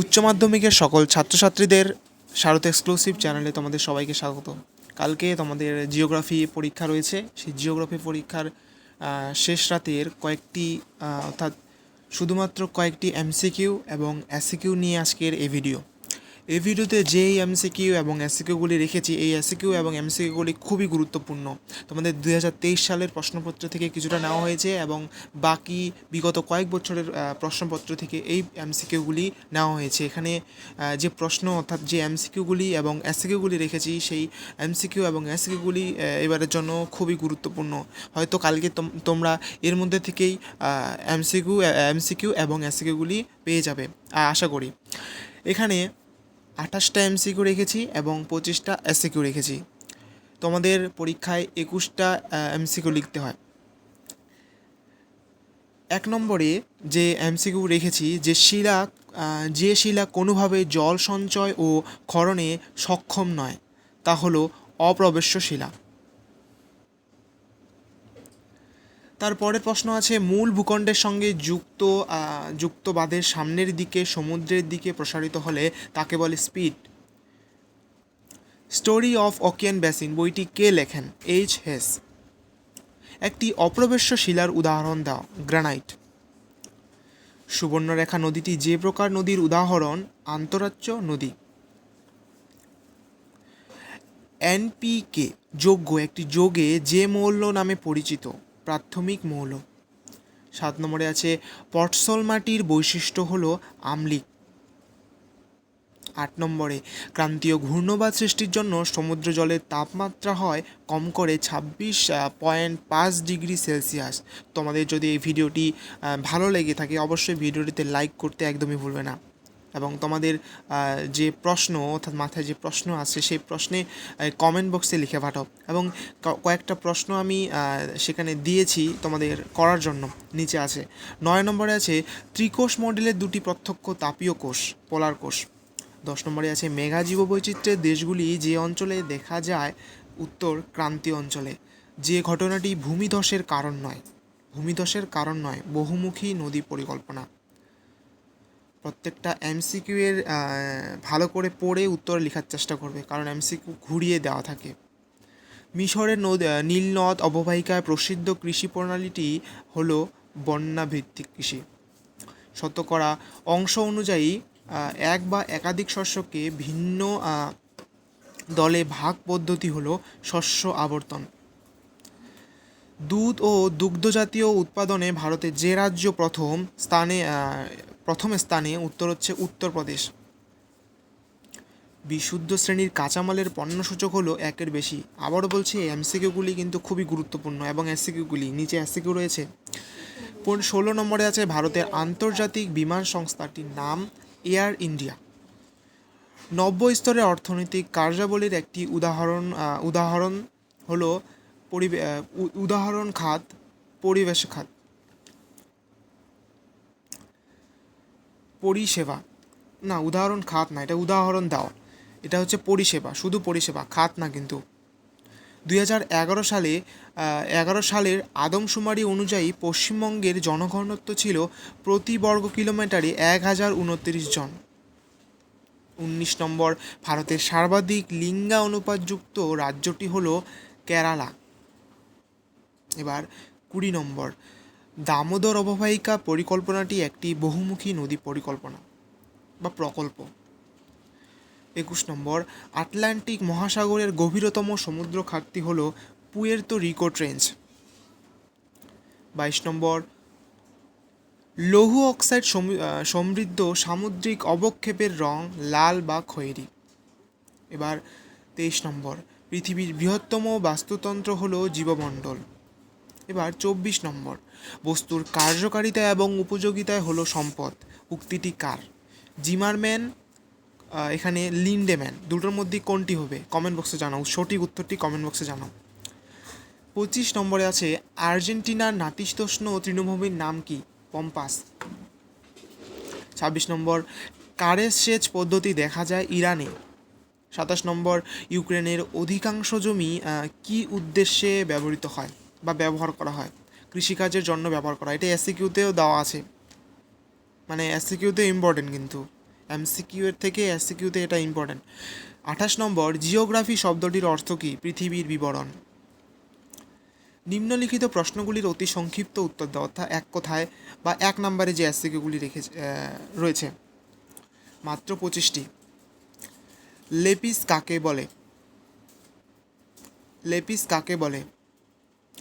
উচ্চ মাধ্যমিকের সকল ছাত্রছাত্রীদের শারদ এক্সক্লুসিভ চ্যানেলে তোমাদের সবাইকে স্বাগত। কালকে তোমাদের জিওগ্রাফি পরীক্ষা রয়েছে। সেই জিওগ্রাফি পরীক্ষার শেষ রাতের কয়েকটি অর্থাৎ শুধুমাত্র কয়েকটি এমসিকিউ এবং এসিকিউ নিয়ে আজকের এই ভিডিও। এই ভিডিওতে যেই এমসিকিউ এবং এসিকিউগুলি রেখেছি, এই এসিকিউ এবং এমসিকিউগুলি খুবই গুরুত্বপূর্ণ। তোমাদের 2023 সালের প্রশ্নপত্র থেকে কিছুটা নেওয়া হয়েছে এবং বাকি বিগত কয়েক বছরের প্রশ্নপত্র থেকে এই এমসিকিউগুলি নেওয়া হয়েছে। এখানে যে প্রশ্ন অর্থাৎ যে এমসিকিউগুলি এবং এসিকিউগুলি রেখেছি, সেই এমসিকিউ এবং এসিকিউগুলি এবারের জন্য খুবই গুরুত্বপূর্ণ। হয়তো কালকে তোমরা এর মধ্যে থেকেই এমসিকিউ এবং এসিকিউগুলি পেয়ে যাবে আশা করি। এখানে 28টা এমসিকিউ রেখেছি এবং 25টা এসিকিউ রেখেছি। তোমাদের পরীক্ষায় 21টা এমসিকিউ লিখতে হয়। 1 নম্বরে যে এমসিকিউ রেখেছি, যে শিলা কোনোভাবে জল সঞ্চয় ও ক্ষরণে সক্ষম নয় তা হলো অপ্রবেশ্য শিলা। তারপরের প্রশ্ন আছে, মূল ভূখণ্ডের সঙ্গে যুক্ত বাঁধের সামনের দিকে সমুদ্রের দিকে প্রসারিত হলে তাকে বলে spit. Story of ocean basin বইটি কে লেখেন? H Hess. একটি অপ্রবেশ্য শিলার উদাহরণ দাও। গ্রানাইট। সুবর্ণরেখা নদীটি যে প্রকার নদীর উদাহরণ? আন্তঃরাজ্য নদী। এনপিকে যৌগ একটি যৌগে যে মৌল নামে পরিচিত? প্রাথমিক মৌল। 7 নম্বরে আছে, পটসল মাটির বৈশিষ্ট্য হলো আম্লিক। 8 নম্বরে, ক্রান্তীয় ঘূর্ণবাদ সৃষ্টির জন্য সমুদ্র জলের তাপমাত্রা হয় কম করে 26.5 ডিগ্রি সেলসিয়াস। তোমাদের যদি এই ভিডিওটি ভালো লেগে থাকে অবশ্যই ভিডিওটিতে লাইক করতে একদমই ভুলবে না এবং তোমাদের যে প্রশ্ন অর্থাৎ মাথায় যে প্রশ্ন আছে সেই প্রশ্নে কমেন্ট বক্সে লিখে পাঠাও এবং কয়েকটা প্রশ্ন আমি সেখানে দিয়েছি তোমাদের করার জন্য, নিচে আছে। 9 নম্বরে আছে, ত্রিকোষ মডেলের দুটি প্রত্যক্ষ তাপীয় কোষ, পোলার কোষ। 10 নম্বরে আছে, মেঘা জীববৈচিত্র্যের দেশগুলি যে অঞ্চলে দেখা যায় উত্তর ক্রান্তীয় অঞ্চলে। যে ঘটনাটি ভূমিধসের কারণ নয় বহুমুখী নদী পরিকল্পনা। প্রত্যেকটা এমসিকিউ এর ভালো করে পড়ে উত্তর লেখার চেষ্টা করবে, কারণ এমসিকিউ ঘুরিয়ে দেওয়া থাকে। মিশরের নীল নদ অববাহিকায় প্রসিদ্ধ কৃষি প্রণালীটি হলো বন্যাভিত্তিক কৃষি। শতকরা অংশ অনুযায়ী এক বা একাধিক শস্যকে ভিন্ন দলে ভাগ পদ্ধতি হলো শস্য আবর্তন। দুধ ও দুগ্ধজাতীয় উৎপাদনে ভারতের যে রাজ্য প্রথম স্থানে উত্তর হচ্ছে উত্তরপ্রদেশ। বিশুদ্ধ শ্রেণীর কাঁচামালের পণ্যসূচক হলো 1-এর বেশি। আবারও বলছি, এমসিকিউগুলি কিন্তু খুবই গুরুত্বপূর্ণ এবং এসিকিউগুলি নিচে এসিকিউ রয়েছে। 16 নম্বরে আছে, ভারতের আন্তর্জাতিক বিমান সংস্থাটির নাম এয়ার ইন্ডিয়া। 90 স্তরের অর্থনৈতিক কার্যাবলীর একটি উদাহরণ হলো উদাহরণ খাত, পরিবেশ খাত। পরিষেবা না, উদাহরণ খাত না, এটা উদাহরণ দাও। এটা হচ্ছে পরিষেবা, শুধু পরিষেবা, খাত না কিন্তু। 2011 সালের আদমশুমারি অনুযায়ী পশ্চিমবঙ্গের জনঘনত্ব ছিল প্রতি বর্গ কিলোমিটারে 1029 জন। 19 নম্বর, ভারতের সর্বাধিক লিঙ্গানুপাতযুক্ত রাজ্যটি হলো কেরালা। এবার 20 নম্বর, দামোদর অববাহিকা পরিকল্পনাটি একটি বহুমুখী নদী পরিকল্পনা বা প্রকল্প। 21 নম্বর, আটলান্টিক মহাসাগরের গভীরতম সমুদ্র খাতটি হল পুয়ের্তো রিকো ট্রেঞ্চ। 22 নম্বর, লৌহ অক্সাইড সমৃদ্ধ সামুদ্রিক অবক্ষেপের রং লাল বা খয়েরি। এবার 23 নম্বর, পৃথিবীর বৃহত্তম বাস্তুতন্ত্র হল জীবমণ্ডল। এবার 24 নম্বর, বস্তুর কার্যকারিতা এবং উপযোগিতায় হলো সম্পদ। উক্তিটি কার? জিমারম্যান, এখানে লিন্ডেম্যান, দুটোর মধ্যে কোনটি হবে? কমেন্ট বক্সে জানাও, সঠিক উত্তরটি কমেন্ট বক্সে জানাও। 25 নম্বরে আছে, আর্জেন্টিনার নাতিশীতোষ্ণ তৃণভূমির নাম কি? পম্পাস। 26 নম্বর, কারের সেচ পদ্ধতি দেখা যায় ইরানে। 27 নম্বর, ইউক্রেনের অধিকাংশ জমি কি উদ্দেশ্যে ব্যবহৃত হয় বা ব্যবহার করা হয়? কৃষিকাজের জন্য ব্যবহার করা হয়। এটা এসিকিউতেও দেওয়া আছে, মানে এসিকিউতে ইম্পর্টেন্ট কিন্তু। MCQ এর থেকে SCQতে এটা ইম্পর্ট্যান্ট। 28 নম্বর, জিওগ্রাফি শব্দটির অর্থ কী? পৃথিবীর বিবরণ। নিম্নলিখিত প্রশ্নগুলির অতি সংক্ষিপ্ত উত্তর দাও, অর্থাৎ এক কথায় বা এক নম্বরে যে SCQগুলি রয়েছে মাত্র 25টি। লেপিস কাকে বলে? লেপিস কাকে বলে?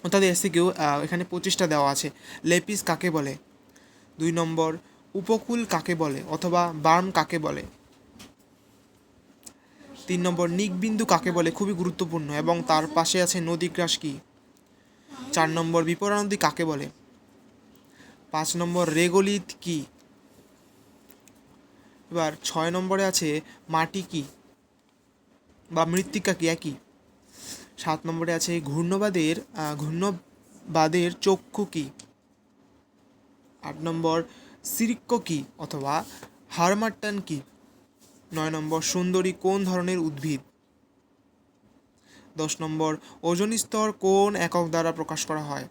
অর্থাৎ SCQ এখানে 25টা দেওয়া আছে। লেপিস কাকে বলে? 2 নম্বর, উপকূল কাকে বলে অথবা বার্ম কাকে বলে? 3 নম্বর, নিকবিন্দু কাকে বলে? খুবই গুরুত্বপূর্ণ, এবং তার পাশে আছে নদীগ্রাস কি? 4 নম্বর, বিপরা নদী কাকে বলে? 5 নম্বর, রেগোলিথ কি? এবার 6 নম্বরে আছে মাটি কি বা মৃত্তিকা কি? একই। 7 নম্বরে আছে ঘূর্ণবাদের চক্ষু কি? 8 নম্বর, সিরিক্ক কি অথবা হারমাট্টান কি? 9 নম্বর, সুন্দরী কোন ধরনের উদ্ভিদ? 10 নম্বর, ওজোন স্তর কোন একক দ্বারা প্রকাশ করা হয়?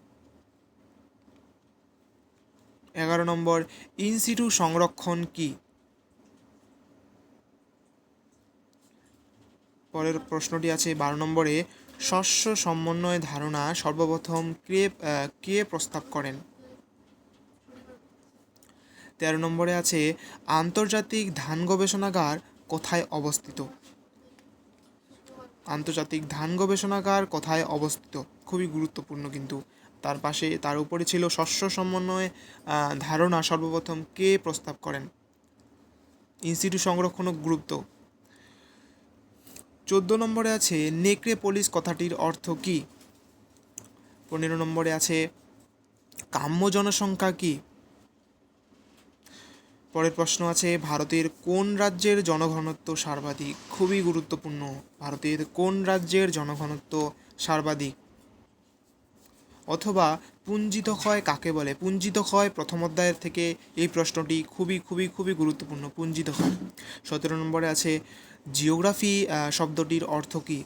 11 নম্বর, ইনসিটু সংরক্ষণ কি? পরের প্রশ্নটি আছে 12 নম্বরে, শস্য সমন্বয় ধারণা সর্বপ্রথম কে প্রস্তাব করেন? 13 নম্বরে আছে আন্তর্জাতিক ধান গবেষণাগার কোথায় অবস্থিত? আন্তর্জাতিক ধান গবেষণাগার কোথায় অবস্থিত? খুবই গুরুত্বপূর্ণ কিন্তু। তার উপরে ছিল শস্য সমন্বয় ধারণা সর্বপ্রথম কে প্রস্তাব করেন? ইনস্টিটিউট সংরক্ষণ ও গুরুত্ব। 14 নম্বরে আছে নেক্রোপলিস কথাটির অর্থ কী? 15 নম্বরে আছে কাম্য জনসংখ্যা কি? পরের প্রশ্ন আছে ভারতের কোন রাজ্যের জনঘনত্ব সর্বাধিক? খুবই গুরুত্বপূর্ণ। ভারতের কোন রাজ্যের জনঘনত্ব সর্বাধিক? অথবা পুঞ্জিত ক্ষয় কাকে বলে? পুঞ্জিত ক্ষয় প্রথম অধ্যায়ের থেকে এই প্রশ্নটি খুবই খুবই খুবই গুরুত্বপূর্ণ। পুঞ্জিত ক্ষয়। 17 নম্বরে আছে জিওগ্রাফি শব্দটির অর্থ কী?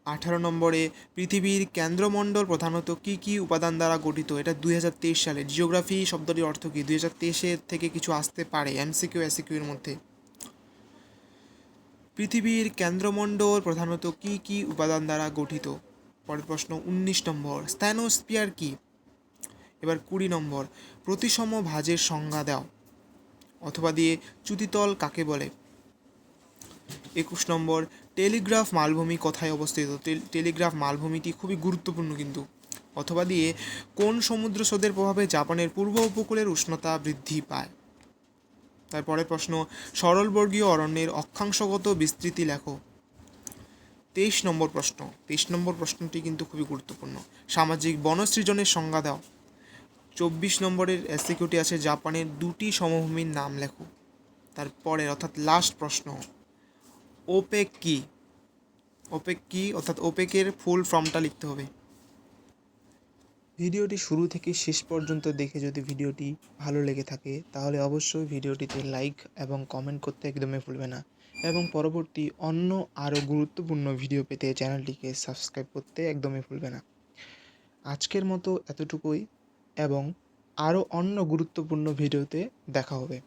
18 নম্বরে পৃথিবীর কেন্দ্রমণ্ডল প্রধানত কী কী উপাদান দ্বারা গঠিত? এটা 2023 সালে। জিওগ্রাফি শব্দটির অর্থ কী? 2023 থেকে কিছু আসতে পারে MCQ SCQ এর মধ্যে। পৃথিবীর কেন্দ্রমণ্ডল প্রধানত কী কী উপাদান দ্বারা গঠিত? পরের প্রশ্ন 19 নম্বর, স্ট্যানোস্ফিয়ার কি? এবার 20 নম্বর, প্রতিসম ভাঁজের সংজ্ঞা দাও, অথবা দিয়ে চ্যুতিতল কাকে বলে? 21 নম্বর, টেলিগ্রাফ মালভূমি কোথায় অবস্থিত? টেলিগ্রাফ মালভূমিটি খুবই গুরুত্বপূর্ণ কিন্তু। অথবা দিয়ে কোন সমুদ্র স্রোতের প্রভাবে জাপানের পূর্ব উপকূলের উষ্ণতা বৃদ্ধি পায়? তারপরে প্রশ্ন, সরলবর্গীয় অরণ্যের অক্ষাংশগত বিস্তৃতি লেখো। 23 নম্বর প্রশ্ন। 23 নম্বর প্রশ্নটি কিন্তু খুবই গুরুত্বপূর্ণ। সামাজিক বনসৃজনের সংজ্ঞা দাও। 24 নম্বরের SCQটি আছে জাপানের 2টি সমভূমির নাম লেখো। তারপরে অর্থাৎ লাস্ট প্রশ্ন, ওপেক কি? ওপেক কি অর্থাৎ ওপেকের ফুল ফর্মটা লিখতে হবে। ভিডিওটি শুরু থেকে শেষ পর্যন্ত দেখে যদি ভিডিওটি ভালো লেগে থাকে তাহলে অবশ্যই ভিডিওটিতে লাইক এবং কমেন্ট করতে একদমই ভুলবে না, এবং পরবর্তী অন্য আরও গুরুত্বপূর্ণ ভিডিও পেতে চ্যানেলটিকে সাবস্ক্রাইব করতে একদমই ভুলবে না। আজকের মতো এতটুকুই, এবং আরও অন্য গুরুত্বপূর্ণ ভিডিওতে দেখা হবে।